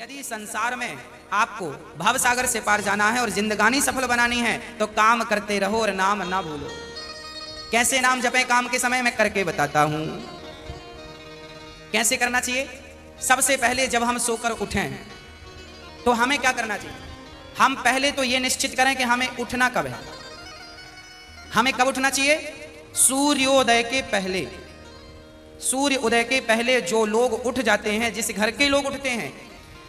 यदि संसार में आपको भवसागर से पार जाना है और जिंदगानी सफल बनानी है तो काम करते रहो और नाम ना भूलो। कैसे नाम जपें काम के समय, मैं करके बताता हूं कैसे करना चाहिए। सबसे पहले जब हम सोकर उठें तो हमें क्या करना चाहिए? हम पहले तो यह निश्चित करें कि हमें उठना कब है। हमें कब उठना चाहिए? सूर्योदय के पहले। सूर्य उदय के पहले जो लोग उठ जाते हैं, जिस घर के लोग उठते हैं,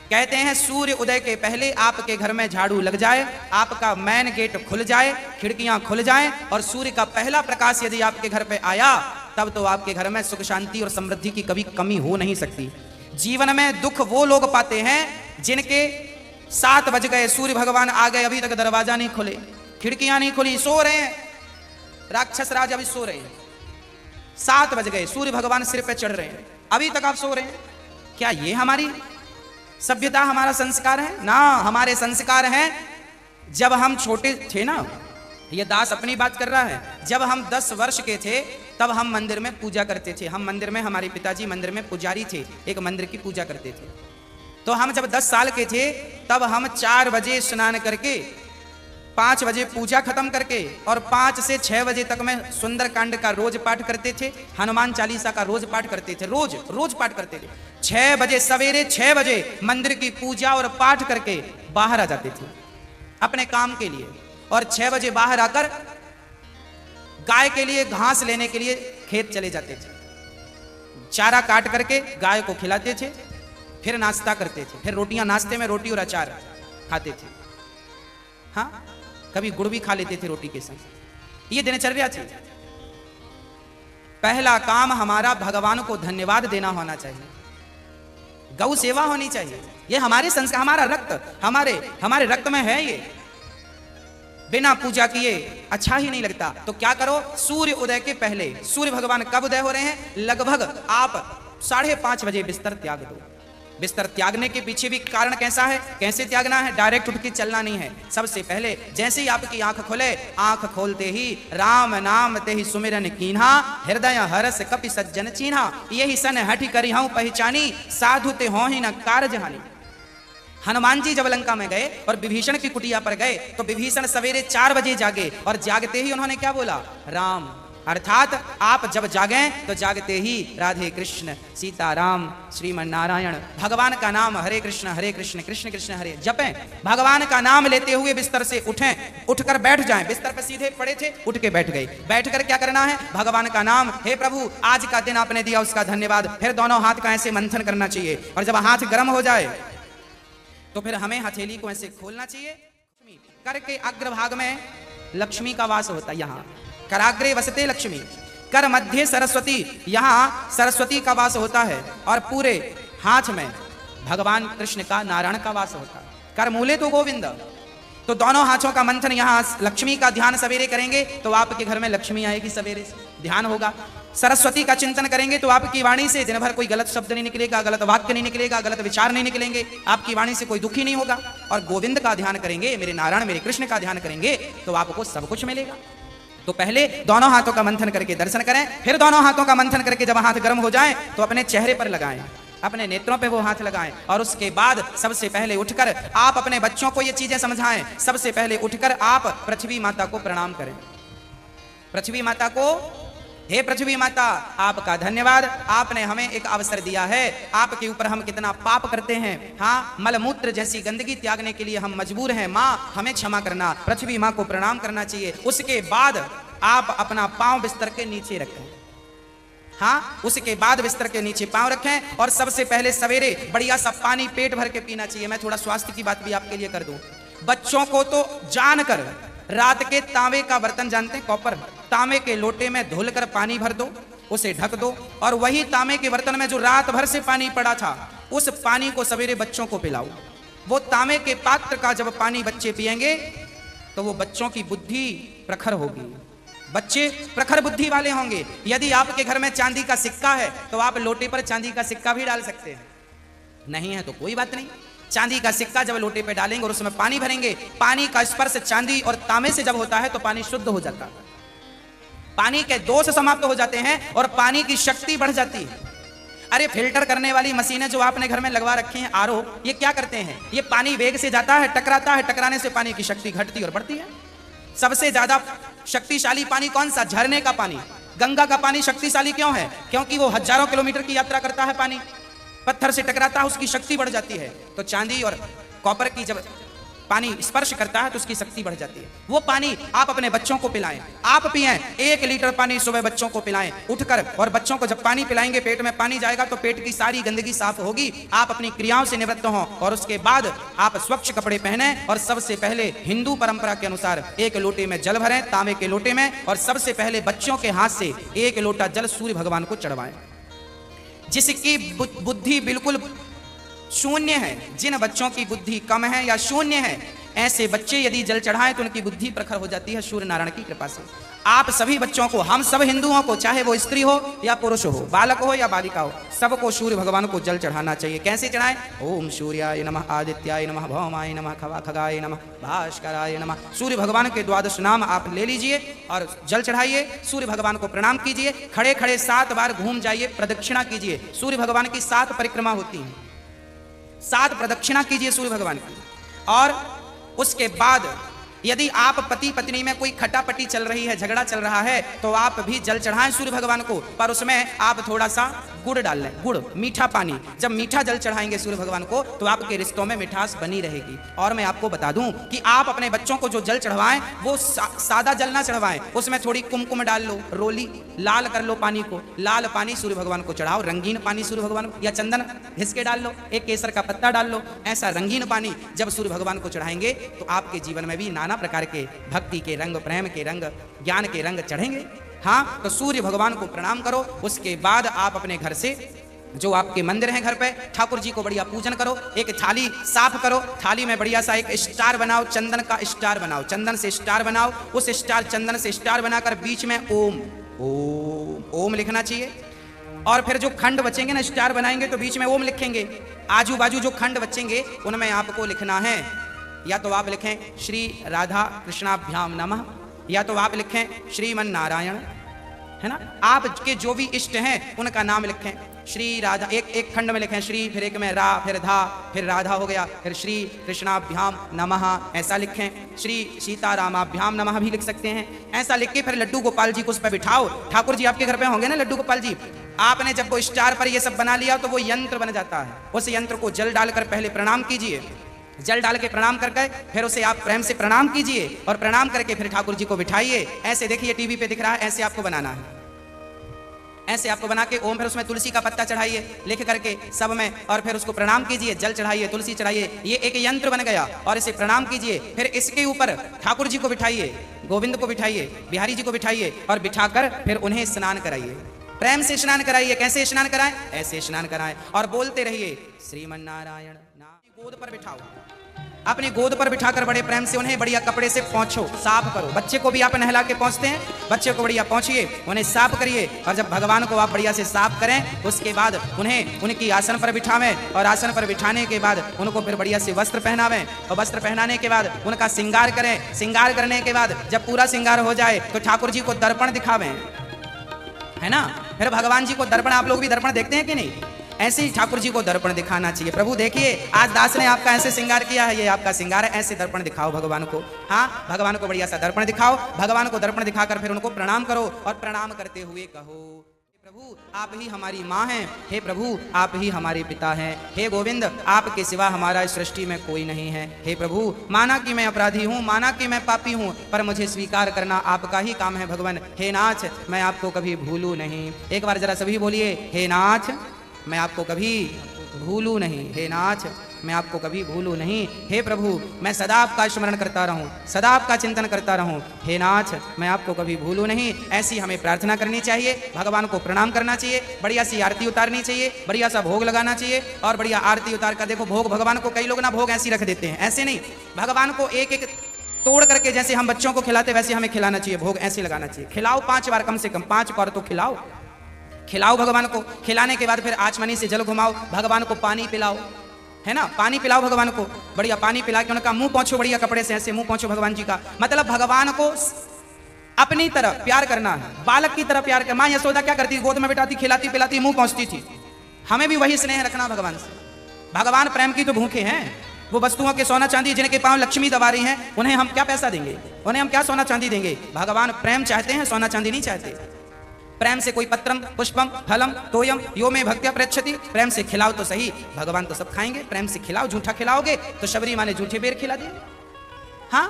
कहते हैं सूर्य उदय के पहले आपके घर में झाड़ू लग जाए, आपका मेन गेट खुल जाए, खिड़कियां खुल जाएं और सूर्य का पहला प्रकाश यदि आपके घर पे आया तब तो आपके घर में सुख शांति और समृद्धि की कभी कमी हो नहीं सकती। जीवन में दुख वो लोग पाते हैं जिनके 7 बज गए, सूर्य भगवान आ गए, अभी तक दरवाजा नहीं खुले, खिड़कियां नहीं खुली, सो रहे हैं, राक्षस राज अभी सो रहे हैं। 7 बज गए, सूर्य भगवान सिर पे चढ़ रहे हैं, अभी तक आप सो रहे हैं। क्या ये हमारी सभ्यता, हमारा संस्कार है? ना, हमारे संस्कार हैं जब हम छोटे थे ना, ये दास अपनी बात कर रहा है, जब हम 10 वर्ष के थे तब हम मंदिर में पूजा करते थे। हम मंदिर में, हमारे पिताजी मंदिर में पुजारी थे, एक मंदिर की पूजा करते थे। तो हम जब 10 साल के थे तब हम 4 बजे स्नान करके 5 बजे पूजा खत्म करके और 5 से 6 बजे तक में सुंदरकांड का रोज पाठ करते थे, हनुमान चालीसा का रोज पाठ करते थे, रोज पाठ करते थे। 6 बजे सवेरे 6 बजे मंदिर की पूजा और पाठ करके बाहर आ जाते थे अपने काम के लिए, और 6 बजे बाहर आकर गाय के लिए घास लेने के लिए खेत चले जाते थे। चारा काट करके गाय को खिलाते थे, फिर नाश्ता करते थे, फिर रोटियां, नाश्ते में रोटी और अचार खाते थे। हाँ, कभी गुड़ भी खा लेते थे रोटी के साथ। ये दिनचर्या थी। पहला काम हमारा भगवान को धन्यवाद देना होना चाहिए, गौ सेवा होनी चाहिए। ये हमारे संस्कार, हमारा रक्त, हमारे रक्त में है ये। बिना पूजा किए अच्छा ही नहीं लगता। तो क्या करो? सूर्य उदय के पहले, सूर्य भगवान कब उदय हो रहे हैं? लगभग आप 5:30 बजे बिस्तर त्याग दो। बिस्तर त्यागने के पीछे भी कारण कैसा है, कैसे त्यागना है? डायरेक्ट उठ के चलना नहीं है। सबसे पहले जैसे ही आपकी आंख खोले, आंख खोलते ही राम नाम ते ही सुमिरन कीन्हा, हृदय हरस कपि सज्जन चीन्हा, यही सन हठी करी हूं पहचानी, साधु ते हो ही न कारज हानि। हनुमान जी जब लंका में गए और विभीषण की कुटिया पर गए तो विभीषण सवेरे 4 बजे जागे और जागते ही उन्होंने क्या बोला? राम। अर्थात आप जब जागें तो जागते ही राधे कृष्ण सीताराम श्रीमन नारायण भगवान का नाम हरे कृष्ण कृष्ण कृष्ण हरे जपें। भगवान का नाम लेते हुए बिस्तर से उठें, उठकर बैठ जाएं। बिस्तर पर सीधे पड़े थे, उठ के बैठ गए। बैठकर क्या करना है? भगवान का नाम, हे प्रभु आज का दिन आपने दिया उसका धन्यवाद। फिर दोनों हाथ का ऐसे मंथन करना चाहिए और जब हाथ गर्म हो जाए तो फिर हमें हथेली को ऐसे खोलना चाहिए। कर के अग्रभाग में लक्ष्मी का वास होता है, यहाँ कराग्रे वसते लक्ष्मी, कर मध्य सरस्वती, यहाँ सरस्वती का वास होता है, और पूरे हाथ में भगवान कृष्ण का, नारायण का वास होता है। कर मूले तो गोविंद। तो दोनों हाथों का मंथन, यहाँ लक्ष्मी का ध्यान सवेरे करेंगे तो आपके घर में लक्ष्मी आएगी, सवेरे से ध्यान होगा। सरस्वती का चिंतन करेंगे तो आपकी वाणी से दिन भर कोई गलत शब्द नहीं निकलेगा, गलत वाक्य नहीं निकलेगा, गलत विचार नहीं निकलेंगे, आपकी वाणी से कोई दुखी नहीं होगा। और गोविंद का ध्यान करेंगे, मेरे नारायण मेरे कृष्ण का ध्यान करेंगे तो आपको सब कुछ मिलेगा। तो पहले दोनों हाथों का मंथन करके दर्शन करें, फिर दोनों हाथों का मंथन करके जब हाथ गर्म हो जाए तो अपने चेहरे पर लगाएं, अपने नेत्रों पे वो हाथ लगाएं, और उसके बाद सबसे पहले उठकर आप अपने बच्चों को ये चीजें समझाएं। सबसे पहले उठकर आप पृथ्वी माता को प्रणाम करें। पृथ्वी माता को, हे पृथ्वी माता आपका धन्यवाद, आपने हमें एक अवसर दिया है। आपके ऊपर हम कितना पाप करते हैं, हाँ, मलमूत्र जैसी गंदगी त्यागने के लिए हम मजबूर हैं। माँ हमें क्षमा करना। पृथ्वी माँ को प्रणाम करना चाहिए। उसके बाद आप अपना पांव बिस्तर के नीचे रखें, हाँ, उसके बाद बिस्तर के नीचे पांव रखें और सबसे पहले सवेरे बढ़िया सा पानी पेट भर के पीना चाहिए। मैं थोड़ा स्वास्थ्य की बात भी आपके लिए कर दूं। बच्चों को तो जानकर रात के तांबे का बर्तन, जानते हैं, कॉपर, तांबे के लोटे में धुलकर पानी भर दो, उसे ढक दो, और वही तांबे के बर्तन में जो रात भर से पानी पड़ा था उस पानी को सवेरे बच्चों को पिलाओ। वो तांबे के पात्र का जब पानी बच्चे पिएंगे तो वो बच्चों की बुद्धि प्रखर होगी, बच्चे प्रखर बुद्धि वाले होंगे। यदि आपके घर में चांदी का सिक्का है तो आप लोटे पर चांदी का सिक्का भी डाल सकते हैं, नहीं है तो कोई बात नहीं। चांदी का सिक्का जब लोटे पे डालेंगे और उसमें पानी भरेंगे, पानी का स्पर्श चांदी और तांबे से जब होता है तो पानी शुद्ध हो जाता है, पानी के दोष समाप्त हो जाते हैं और पानी की शक्ति बढ़ जाती है। अरे फिल्टर करने वाली मशीनें जो आपने घर में लगवा रखी हैं, आरओ, ये क्या करते हैं? ये पानी वेग से जाता है, टकराता है, टकराने से पानी की शक्ति घटती और बढ़ती है। सबसे ज्यादा शक्तिशाली पानी कौन सा? झरने का पानी। गंगा का पानी शक्तिशाली क्यों है? क्योंकि वो हजारों किलोमीटर की यात्रा करता है, पानी पत्थर से टकराता है, उसकी शक्ति बढ़ जाती है। तो चांदी और कॉपर की जब पानी स्पर्श करता है तो उसकी शक्ति बढ़ जाती है। वो पानी आप अपने बच्चों को पिलाएं, आप पिएं। 1 लीटर पानी सुबह बच्चों को पिलाएं उठकर, और बच्चों को जब पानी पिलाएंगे पेट में पानी जाएगा तो पेट की सारी गंदगी साफ होगी, आप अपनी क्रियाओं से निवृत्त हों, और उसके बाद आप स्वच्छ कपड़े पहने, और सबसे पहले हिंदू परंपरा के अनुसार 1 लोटे में जल भरें, तांबे के लोटे में, और सबसे पहले बच्चों के हाथ से 1 लोटा जल सूर्य भगवान को चढ़वाएं। जिसकी बुद्धि बिल्कुल शून्य है, जिन बच्चों की बुद्धि कम है या शून्य है, ऐसे बच्चे यदि जल चढ़ाएं तो उनकी बुद्धि प्रखर हो जाती है सूर्य नारायण की कृपा से। आप सभी बच्चों को, हम सब हिंदुओं को, चाहे वो स्त्री हो या पुरुष हो, बालक हो या बालिका हो, सबको सूर्य भगवान को जल चढ़ाना चाहिए। कैसे चढ़ाएं? ओम सूर्याय नमः, आदित्याय नमः, भौमाय नमः, खगाय नमः, भास्कराय नमः। सूर्य भगवान के 12 नाम आप ले लीजिए और जल चढ़ाइए, सूर्य भगवान को प्रणाम कीजिए, खड़े खड़े 7 बार घूम जाइए, प्रदक्षिणा कीजिए। सूर्य भगवान की 7 परिक्रमा होती हैं, 7 प्रदक्षिणा कीजिए सूर्य भगवान की। और उसके बाद यदि आप पति पत्नी में कोई खटापटी चल रही है, झगड़ा चल रहा है, तो आप भी जल चढ़ाएं सूर्य भगवान को, पर उसमें आप थोड़ा सा गुड़ डाल लें, गुड़, मीठा पानी। जब मीठा जल चढ़ाएंगे सूर्य भगवान को तो आपके रिश्तों में मिठास बनी रहेगी। और मैं आपको बता दूं कि आप अपने बच्चों को जो जल चढ़वाएं वो सादा जल ना चढ़वाएं, उसमें थोड़ी कुमकुम डाल लो, रोली लाल कर लो पानी को, लाल पानी सूर्य भगवान को चढ़ाओ, रंगीन पानी सूर्य भगवान को, या चंदन घिस के डाल लो, एक केसर का पत्ता डाल लो, ऐसा रंगीन पानी जब सूर्य भगवान को चढ़ाएंगे तो आपके जीवन में भी नाना प्रकार के भक्ति के रंग, प्रेम के रंग, ज्ञान के रंग चढ़ेंगे। हाँ, तो सूर्य भगवान को प्रणाम करो। उसके बाद आप अपने घर से, जो आपके मंदिर हैं घर पे, ठाकुर जी को बढ़िया पूजन करो। एक थाली साफ करो, थाली में बढ़िया सा एक स्टार बनाओ, चंदन का स्टार बनाओ, चंदन से स्टार बनाओ। उस स्टार, चंदन से स्टार बनाकर बीच में ओम ओम ओम लिखना चाहिए। और फिर जो खंड बचेंगे ना, स्टार बनाएंगे तो बीच में ओम लिखेंगे। आजू बाजू जो खंड बचेंगे उनमें आपको लिखना है, या तो आप लिखें श्री राधा कृष्णाभ्याम नमः, या तो आप लिखें श्रीमन नारायण, है ना। आपके जो भी इष्ट हैं उनका नाम लिखें। श्री राधा, एक खंड में लिखें श्री, फिर एक में रा, फिर धा, फिर राधा हो गया, फिर श्री कृष्णाभ्याम नमः ऐसा लिखें। श्री सीतारामाभ्याम नमः भी लिख सकते हैं। ऐसा लिख के फिर लड्डू गोपाल जी को उस पर बिठाओ। ठाकुर जी आपके घर पे होंगे ना, लड्डू गोपाल जी। आपने जब वो स्टार पर ये सब बना लिया तो वो यंत्र बन जाता है। उस यंत्र को जल डालकर पहले प्रणाम कीजिए, जल डाल के प्रणाम करके फिर उसे आप प्रेम से प्रणाम कीजिए, और प्रणाम करके फिर ठाकुर जी को बिठाइए। ऐसे देखिए टीवी पे दिख रहा है, ऐसे आपको बनाना है। ऐसे आपको बना के ओम, फिर उसमें तुलसी का पत्ता चढ़ाइए लिख करके सब में, और फिर उसको प्रणाम कीजिए, जल चढ़ाइए, तुलसी चढ़ाइए। ये एक यंत्र बन गया, और इसे प्रणाम कीजिए। फिर इसके ऊपर ठाकुर जी को बिठाइए, गोविंद को बिठाइए, बिहारी जी को बिठाइए, और बिठाकर फिर उन्हें स्नान कराइए, प्रेम से स्नान कराइए। कैसे स्नान कराएं? ऐसे स्नान कराएं, और बोलते रहिए श्रीमन नारायण। गोद पर बिठाओ, अपनी गोद पर बिठाकर बड़े प्रेम से उन्हें बढ़िया कपड़े से पोंछो, साफ करो। बच्चे को भी आप नहला के पहुंचते हैं, बच्चे को बढ़िया पहुंचिए, उन्हें साफ करिए। और जब भगवान को आप बढ़िया से साफ करें, उसके बाद उन्हें उनकी आसन पर बिठावें, और आसन पर बिठाने के बाद उनको फिर बढ़िया से वस्त्र पहनावें, और वस्त्र पहनाने के बाद उनका श्रृंगार करें। श्रृंगार करने के बाद जब पूरा श्रृंगार हो जाए तो ठाकुर जी को दर्पण दिखावें, है ना। फिर भगवान जी को दर्पण, आप लोग भी दर्पण देखते हैं कि नहीं? ऐसे ही ठाकुर जी को दर्पण दिखाना चाहिए। प्रभु देखिए, आज दास ने आपका ऐसे श्रृंगार किया है, ये आपका श्रृंगार है, ऐसे दर्पण दिखाओ भगवान को। हाँ, भगवान को बढ़िया सा दर्पण दिखाओ। भगवान को दर्पण दिखाकर फिर उनको प्रणाम करो, और प्रणाम करते हुए कहो, प्रभु आप ही हमारी माँ हैं, हे प्रभु आप ही हमारे पिता हैं, हे गोविंद आपके सिवा हमारा इस सृष्टि में कोई नहीं है। हे प्रभु, माना कि मैं अपराधी हूँ, माना कि मैं पापी हूँ, पर मुझे स्वीकार करना आपका ही काम है भगवान। हे नाथ, मैं आपको कभी भूलूं नहीं। एक बार जरा सभी बोलिए, हे नाथ मैं आपको कभी भूलूं नहीं। हे नाथ मैं आपको कभी भूलूं नहीं। हे प्रभु मैं सदा आपका स्मरण करता रहूं, सदा आपका चिंतन करता रहूं। हे नाथ मैं आपको कभी भूलूं नहीं। ऐसी हमें प्रार्थना करनी चाहिए, भगवान को प्रणाम करना चाहिए, बढ़िया सी आरती उतारनी चाहिए, बढ़िया सा भोग लगाना चाहिए, और बढ़िया आरती उतार कर देखो भोग, भगवान को कई लोग ना भोग ऐसी रख देते हैं, ऐसे नहीं, भगवान को एक एक तोड़ करके जैसे हम बच्चों को खिलाते वैसे हमें खिलाना चाहिए, भोग ऐसे लगाना चाहिए। खिलाओ 5 बार, कम से कम 5 बार तो खिलाओ, खिलाओ भगवान को। खिलाने के बाद फिर आचमनी से जल घुमाओ, भगवान को पानी पिलाओ, है ना, पानी पिलाओ भगवान को, बढ़िया पानी पिला के उनका मुंह पोंछो, बढ़िया कपड़े से ऐसे मुंह पोंछो भगवान जी का। मतलब भगवान को अपनी तरह प्यार करना है, बालक की तरह प्यार कर। माँ यशोदा क्या करती, गोद में बिठाती, खिलाती पिलाती, मुंह पोंछती थी, हमें भी वही स्नेह रखना भगवान से। भगवान प्रेम की तो भूखे हैं। वो वस्तुओं के सोना चांदी जिनके पांव लक्ष्मी दबा रही हैं, उन्हें हम क्या पैसा देंगे, उन्हें हम क्या सोना चांदी देंगे। भगवान प्रेम चाहते हैं, सोना चांदी नहीं चाहते। प्रेम से कोई पत्रम पुष्पम फलम तोयम यो में भक्त्या प्रयच्छति, प्रेम से खिलाओ तो सही, भगवान तो सब खाएंगे। प्रेम से खिलाओ, झूठा खिलाओगे तो शबरी माँ ने झूठे बेर खिला दिए। हाँ,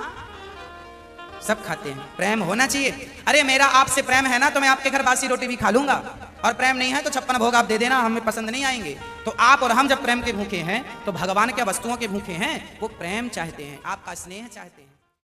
सब खाते हैं, प्रेम होना चाहिए। अरे मेरा आपसे प्रेम है ना तो मैं आपके घर बासी रोटी भी खा लूंगा, और प्रेम नहीं है तो 56 भोग आप दे देना, हमें पसंद नहीं आएंगे। तो आप और हम जब प्रेम के भूखे हैं तो भगवान क्या वस्तुओं के भूखे हैं? वो प्रेम चाहते हैं, आपका स्नेह चाहते हैं।